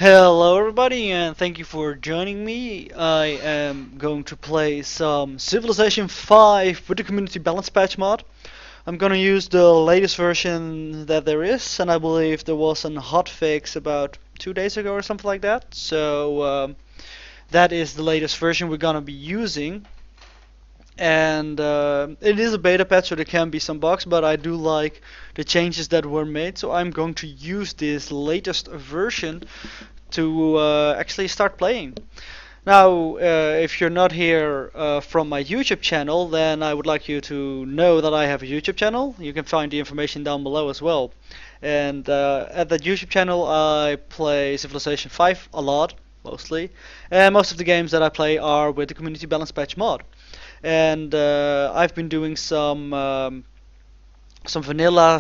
Hello everybody and thank you for joining me. I am going to play some Civilization 5 with the community balance patch mod. I'm gonna use the latest version that there is, and I believe there was a hotfix about 2 days ago or something like that. So that is the latest version we're gonna be using. And it is a beta patch, so there can be some bugs, but I do like the changes that were made. So I'm going to use this latest version to actually start playing. Now, if you're not here from my YouTube channel, then I would like you to know that I have a YouTube channel. You can find the information down below as well. And at that YouTube channel, I play Civilization 5 a lot, mostly. And most of the games that I play are with the Community Balance Patch mod. And I've been doing some vanilla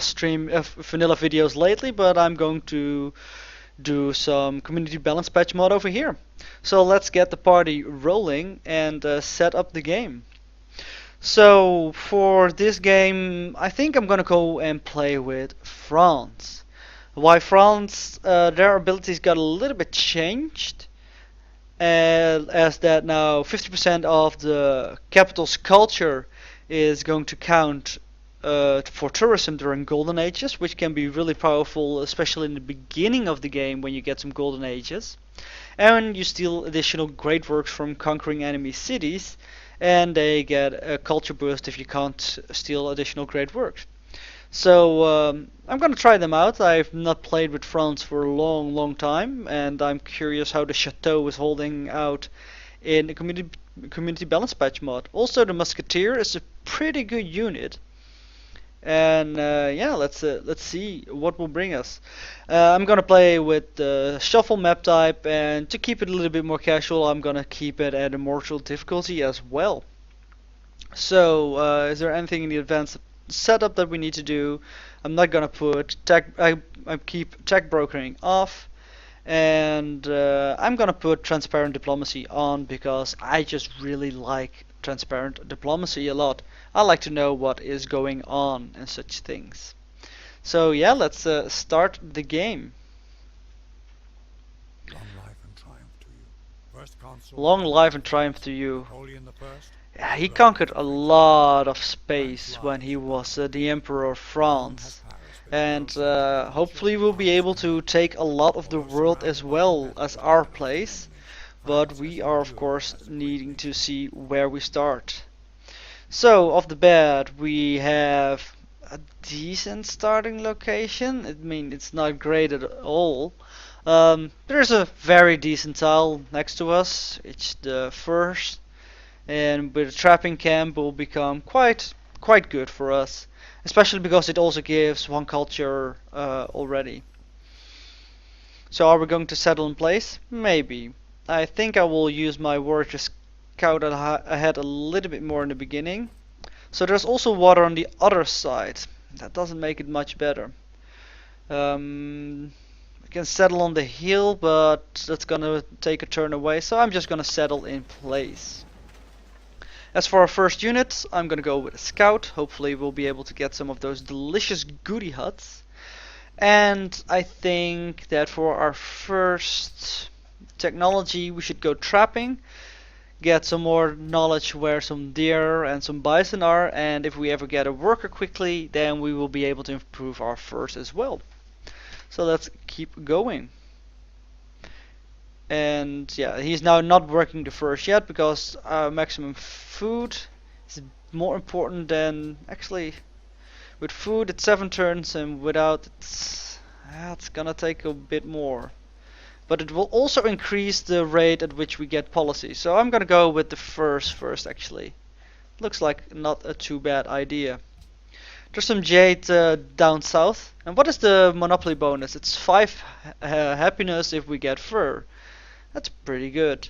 videos lately, but I'm going to do some community balance patch mod over here. So let's get the party rolling and set up the game. So for this game, I think I'm gonna go and play with France. Why France? Their abilities got a little bit changed, as that now 50% of the capital's culture is going to count for tourism during golden ages, which can be really powerful, especially in the beginning of the game when you get some golden ages. And you steal additional great works from conquering enemy cities, and they get a culture boost if you can't steal additional great works. So I'm gonna try them out. I've not played with France for a long time, and I'm curious how the chateau is holding out in the community balance patch mod. Also, the musketeer is a pretty good unit. And yeah, let's see what will bring us. I'm gonna play with the shuffle map type, and to keep it a little bit more casual, I'm gonna keep it at immortal difficulty as well. So, is there anything in the advanced setup that we need to do? I'm not gonna put tech. I keep tech brokering off, and I'm gonna put transparent diplomacy on because I just really like transparent diplomacy a lot. I like to know what is going on and such things. So yeah, let's start the game. Long life and triumph to you. First consul Long life and triumph to you. Napoleon the First. Yeah, he conquered a lot of space when he was the Emperor of France. And hopefully we'll be able to take a lot of the world as well as our place. But we are of course needing to see where we start. So off the bat we have a decent starting location. I mean, it's not great at all. There's a very decent tile next to us. It's the first, and with a trapping camp will become quite good for us, especially because it also gives one culture already. So are we going to settle in place? Maybe. I think I will use my warrior to scout ahead a little bit more in the beginning. So there's also water on the other side. That doesn't make it much better. We can settle on the hill, but that's gonna take a turn away, so I'm just gonna settle in place. As for our first unit, I'm gonna go with a scout. Hopefully we'll be able to get some of those delicious goody huts. And I think that for our first technology we should go trapping, get some more knowledge where some deer and some bison are, and if we ever get a worker quickly, then we will be able to improve our furs as well. So let's keep going. And yeah, he's now not working the first yet because maximum food is more important than actually with food it's 7 turns, and without it's gonna take a bit more. But it will also increase the rate at which we get policy. So I'm gonna go with the first actually. Looks like not a too bad idea. There's some jade down south. And what is the monopoly bonus? It's 5 happiness if we get fur. That's pretty good.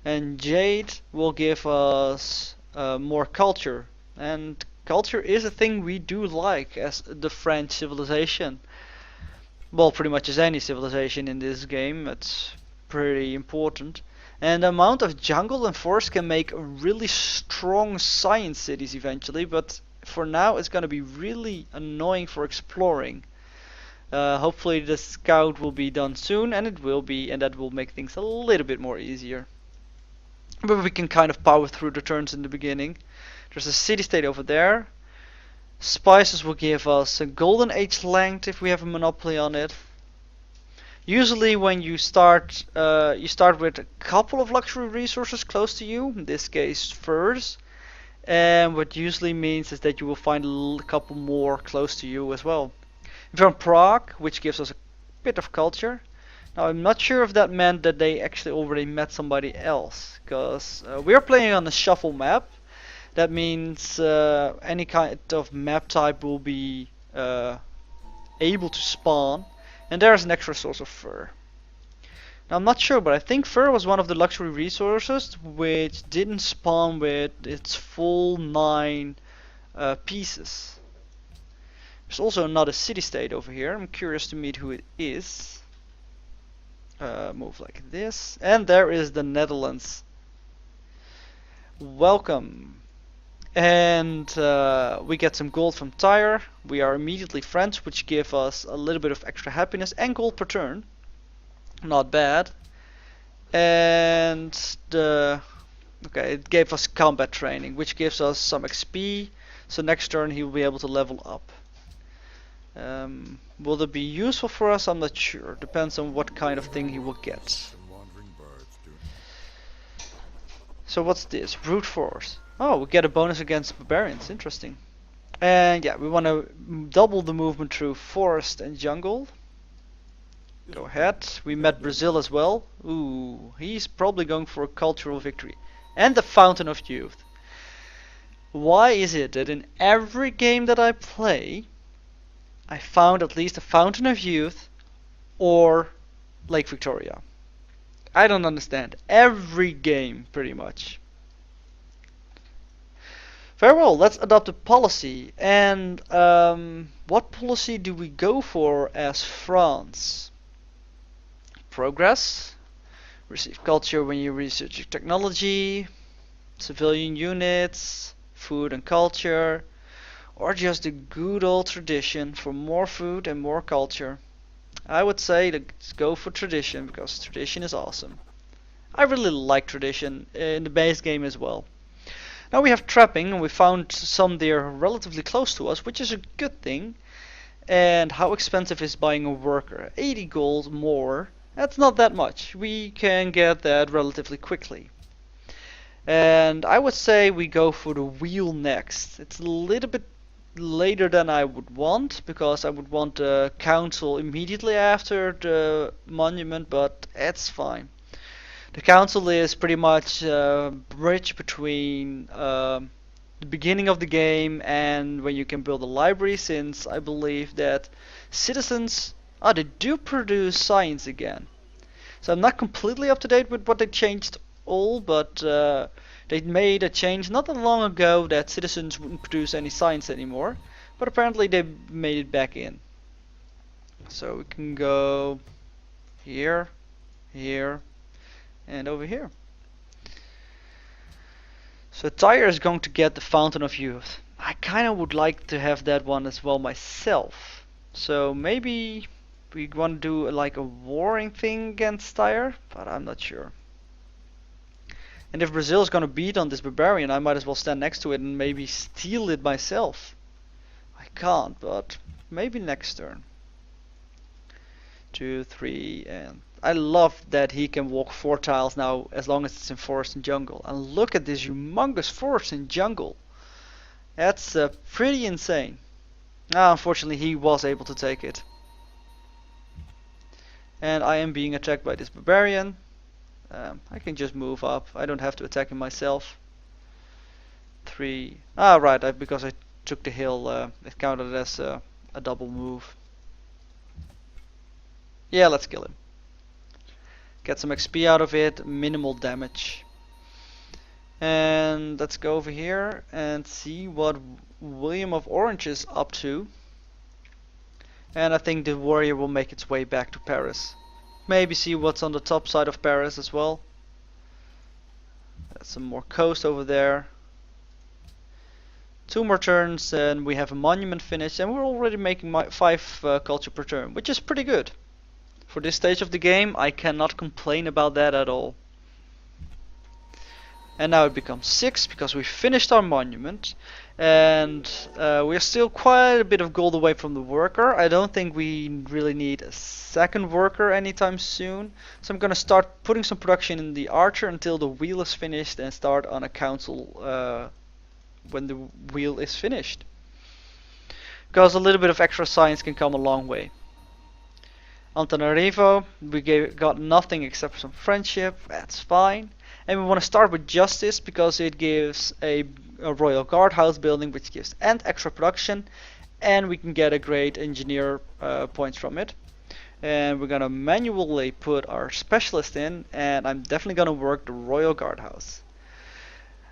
And jade will give us more culture. And culture is a thing we do like as the French civilization. Well, pretty much as any civilization in this game. It's pretty important. And the amount of jungle and forest can make really strong science cities eventually, but for now it's going to be really annoying for exploring. Hopefully the scout will be done soon, and it will be, and that will make things a little bit more easier. But we can kind of power through the turns in the beginning. There's a city-state over there. Spices will give us a golden age length if we have a monopoly on it. Usually when you start with a couple of luxury resources close to you, in this case furs. And what usually means is that you will find a couple more close to you as well. If you're on Prague, which gives us a bit of culture. Now I'm not sure if that meant that they actually already met somebody else, because we are playing on a shuffle map. That means any kind of map type will be able to spawn, and there's an extra source of fur. Now I'm not sure, but I think fur was one of the luxury resources which didn't spawn with its full 9 pieces. There's also another city-state over here. I'm curious to meet who it is. Move like this, and there is the Netherlands. Welcome. And we get some gold from Tyre. We are immediately friends, which give us a little bit of extra happiness and gold per turn. Not bad. And it gave us combat training, which gives us some XP. So next turn he will be able to level up. Will it be useful for us? I'm not sure. Depends on what kind of thing he will get. So what's this? Brute force. Oh, we get a bonus against barbarians. Interesting. And yeah, we want to double the movement through forest and jungle. Go ahead. We met Brazil as well. Ooh, he's probably going for a cultural victory. And the Fountain of Youth. Why is it that in every game that I play, I found at least a Fountain of Youth or Lake Victoria? I don't understand. Every game, pretty much. Very well, let's adopt a policy. And what policy do we go for as France? Progress. Receive culture when you research technology. Civilian units. Food and culture. Or just a good old tradition for more food and more culture. I would say let's go for tradition, because tradition is awesome. I really like tradition in the base game as well. Now we have trapping, and we found some there relatively close to us, which is a good thing. And how expensive is buying a worker? 80 gold more. That's not that much. We can get that relatively quickly. And I would say we go for the wheel next. It's a little bit later than I would want, because I would want the council immediately after the monument, but it's fine. The council is pretty much a bridge between the beginning of the game and when you can build a library, since I believe that citizens, they do produce science again. So I'm not completely up to date with what they changed all, but they made a change not that long ago that citizens wouldn't produce any science anymore, but apparently they made it back in. So we can go here, here, and over here. So Tyre is going to get the Fountain of Youth. I kind of would like to have that one as well myself. So maybe we want to do like a warring thing against Tyre, but I'm not sure. And if Brazil is going to beat on this barbarian, I might as well stand next to it and maybe steal it myself. I can't, but maybe next turn. 2, 3, and I love that he can walk 4 tiles now as long as it's in forest and jungle. And look at this humongous forest and jungle. That's pretty insane. Unfortunately, he was able to take it. And I am being attacked by this barbarian. I can just move up. I don't have to attack him myself. 3. Right, because I took the hill, it counted as a double move. Yeah, let's kill him. Get some XP out of it, minimal damage. And let's go over here and see what William of Orange is up to. And I think the warrior will make its way back to Paris. Maybe see what's on the top side of Paris as well. There's some more coast over there. 2 more turns and we have a monument finished, and we're already making 5 culture per turn, which is pretty good. For this stage of the game, I cannot complain about that at all. And now it becomes 6 because we finished our monument, and we're still quite a bit of gold away from the worker. I don't think we really need a second worker anytime soon, so I'm gonna start putting some production in the archer until the wheel is finished, and start on a council when the wheel is finished, because a little bit of extra science can come a long way. Antanarivo, we got nothing except some friendship, that's fine. And we want to start with justice because it gives a royal guardhouse building, which gives and extra production, and we can get a great engineer points from it. And we're gonna manually put our specialist in, and I'm definitely gonna work the royal guardhouse.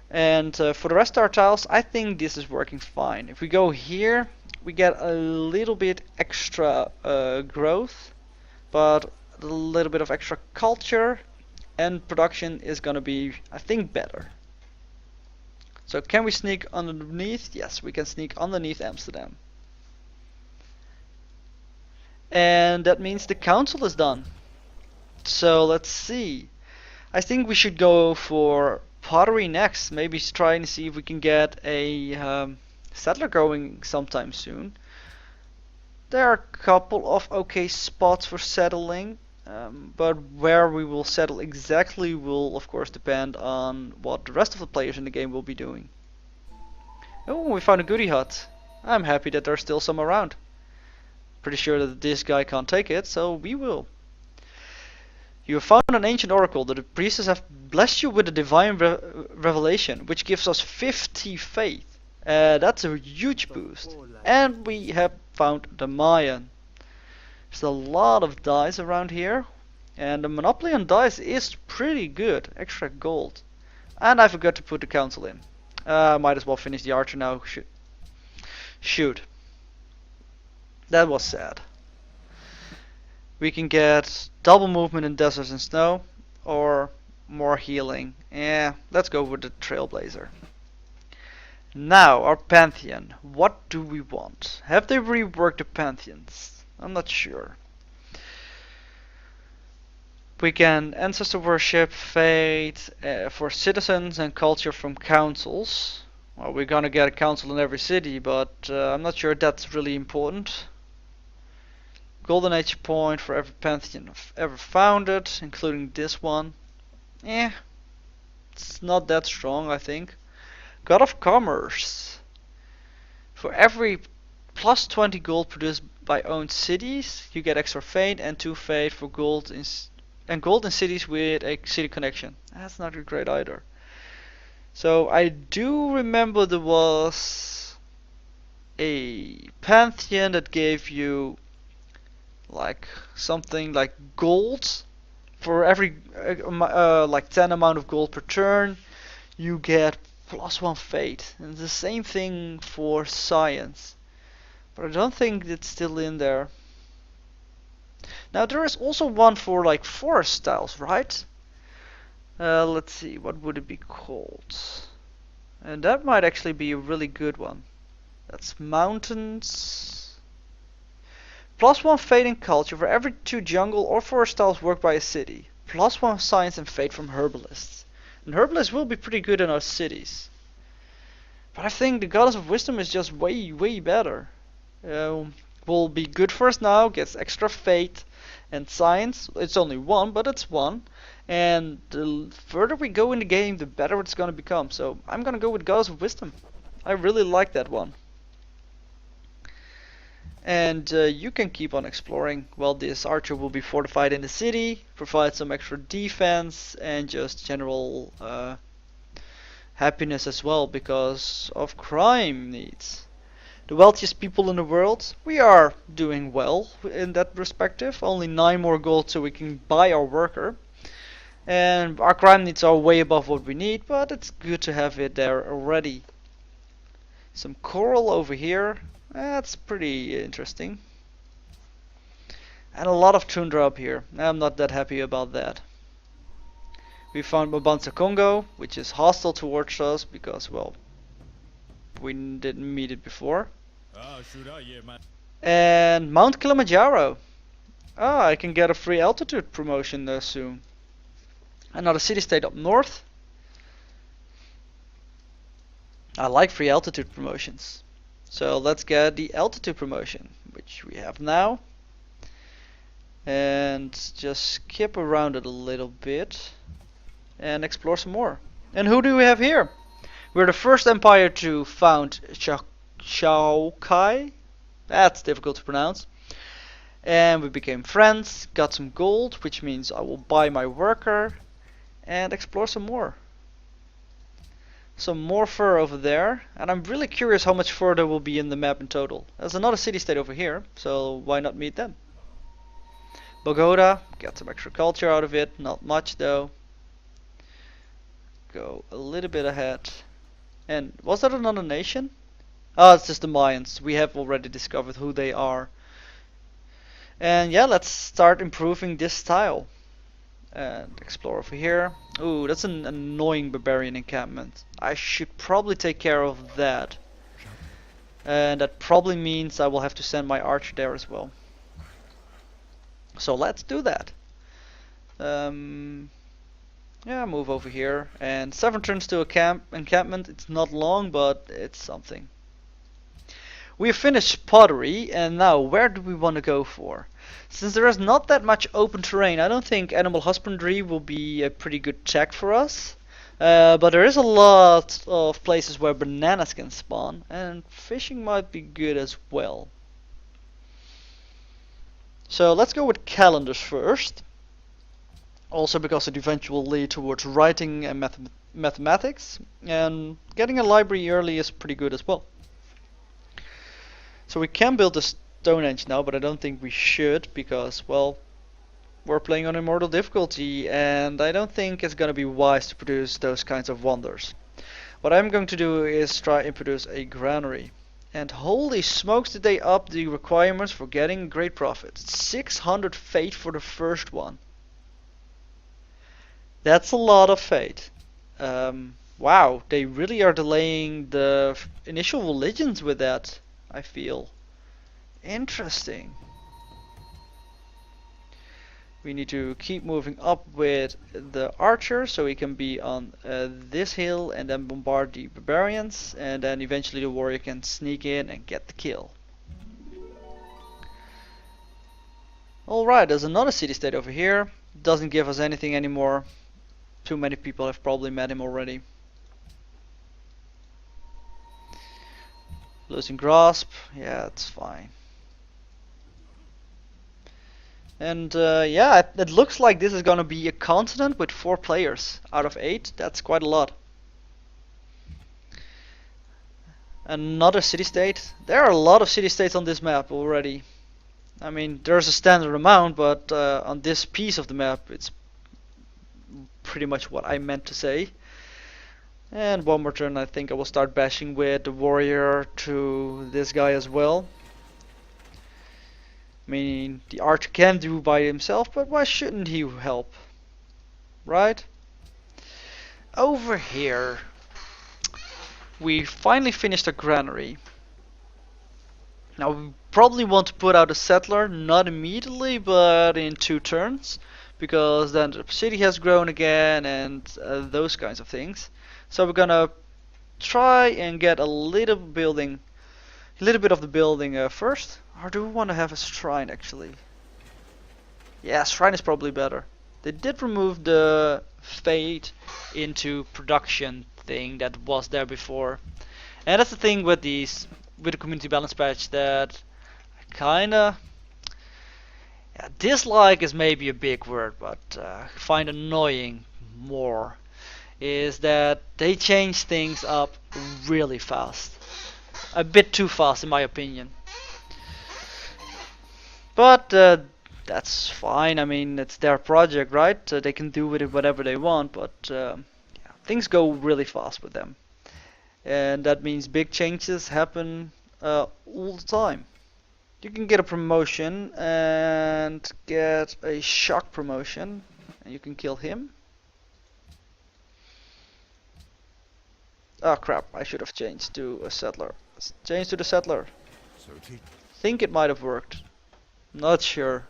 And for the rest of our tiles, I think this is working fine. If we go here, we get a little bit extra growth, but a little bit of extra culture, and production is gonna be, I think, better. So can we sneak underneath? Yes, we can sneak underneath Amsterdam. And that means the council is done. So let's see. I think we should go for pottery next. Maybe try and see if we can get a settler going sometime soon. There are a couple of okay spots for settling. But where we will settle exactly will of course depend on what the rest of the players in the game will be doing. Oh, we found a goodie hut. I'm happy that there's still some around. Pretty sure that this guy can't take it, so we will. You have found an ancient oracle that the priestess have blessed you with a divine revelation, which gives us 50 faith. That's a huge boost. And we have found the Mayan. There's a lot of dice around here, and the monopoly on dice is pretty good. Extra gold. And I forgot to put the council in. Might as well finish the archer now. Shoot. That was sad. We can get double movement in deserts and snow, or more healing. Yeah, let's go with the trailblazer. Now, our pantheon. What do we want? Have they reworked the pantheons? I'm not sure. We can ancestor worship, faith for citizens, and culture from councils. Well, we're gonna get a council in every city, but I'm not sure that's really important. Golden Age point for every pantheon ever founded, including this one. It's not that strong, I think. God of Commerce. For every plus 20 gold produced by owned cities, you get extra fate and 2 fate for gold in cities with a city connection. That's not great either. So I do remember there was a pantheon that gave you like something like gold for every like 10 amount of gold per turn. You get plus 1 fate, and the same thing for science. But I don't think it's still in there. Now there is also one for like forest styles, right? Let's see, what would it be called? And that might actually be a really good one. That's mountains. Plus 1 fate and culture for every 2 jungle or forest styles worked by a city. Plus 1 science and fate from herbalists. And herbalists will be pretty good in our cities. But I think the Goddess of Wisdom is just way better. Will be good for us now, gets extra fate and science. It's only 1, but it's 1. And the further we go in the game, the better it's gonna become. So I'm gonna go with Goddess of Wisdom. I really like that one. And you can keep on exploring. Well, this archer will be fortified in the city, provide some extra defense, and just general happiness as well because of crime needs. The wealthiest people in the world, we are doing well in that perspective. Only 9 more gold so we can buy our worker. And our crime needs are way above what we need, but it's good to have it there already. Some coral over here, that's pretty interesting. And a lot of tundra up here, I'm not that happy about that. We found Mabanza Congo, which is hostile towards us because, well, we didn't meet it before. Ah, man. And Mount Kilimanjaro. Ah, I can get a free altitude promotion soon. Another city-state up north. I like free altitude promotions. So let's get the altitude promotion, which we have now. And just skip around it a little bit and explore some more. And who do we have here? We're the first empire to found Shaokai. That's difficult to pronounce. And we became friends, got some gold, which means I will buy my worker and explore some more. Some more fur over there, and I'm really curious how much fur there will be in the map in total. There's another city-state over here, so why not meet them? Bogota, get some extra culture out of it, not much though. Go a little bit ahead. And was that another nation? Oh, it's just the Mayans. We have already discovered who they are. And yeah, let's start improving this tile. And explore over here. Ooh, that's an annoying barbarian encampment. I should probably take care of that. And that probably means I will have to send my archer there as well. So let's do that. Yeah, move over here. And 7 turns to a encampment. It's not long, but it's something. We have finished pottery, and now where do we want to go for? Since there is not that much open terrain, I don't think animal husbandry will be a pretty good tech for us. But there is a lot of places where bananas can spawn, and fishing might be good as well. So let's go with calendars first. Also because it eventually will lead towards writing and mathematics, and getting a library early is pretty good as well. So we can build a Stonehenge now, but I don't think we should because, well, we're playing on Immortal difficulty and I don't think it's gonna be wise to produce those kinds of wonders. What I'm going to do is try and produce a granary. And holy smokes, did they up the requirements for getting great profit. 600 fate for the first one. That's a lot of fate. Wow, they really are delaying the initial religions with that, I feel. Interesting. We need to keep moving up with the archer so he can be on this hill and then bombard the barbarians, and then eventually the warrior can sneak in and get the kill. Alright, there's another city-state over here. Doesn't give us anything anymore. Too many people have probably met him already. Losing grasp, yeah, it's fine. And yeah, it looks like this is gonna be a continent with 4 players out of 8. That's quite a lot. Another city-state. There are a lot of city-states on this map already. I mean, there's a standard amount, but on this piece of the map, it's pretty much what I meant to say. And one more turn, I think I will start bashing with the warrior to this guy as well. I mean, the archer can do by himself, but why shouldn't he help? Right? Over here, we finally finished a granary. Now we probably want to put out a settler, not immediately, but in 2 turns. Because then the city has grown again and those kinds of things. So we're gonna try and get a little bit of the building first. Or do we want to have a shrine actually? Yeah, shrine is probably better. They did remove the fade into production thing that was there before. And that's the thing with the community balance patch that I kinda dislike is maybe a big word, but find annoying more, is that they change things up really fast. A bit too fast in my opinion. But that's fine. I mean, it's their project, right? They can do with it whatever they want, but yeah, things go really fast with them. And that means big changes happen all the time. You can get a promotion and get a shock promotion, and you can kill him. Oh crap, I should have changed to a settler. Change to the settler. Think it might have worked. Not sure.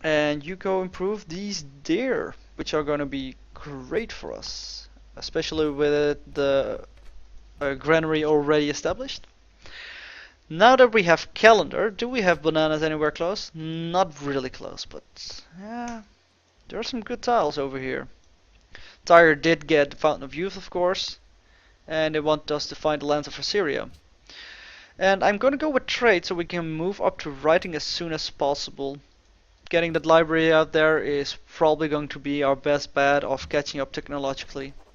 And you go improve these deer, which are gonna be great for us. Especially with the granary already established. Now that we have calendar, do we have bananas anywhere close? Not really close, but yeah, there are some good tiles over here. Tyre did get the Fountain of Youth, of course, and they want us to find the lands of Assyria. And I'm gonna go with trade so we can move up to writing as soon as possible. Getting that library out there is probably going to be our best bet of catching up technologically.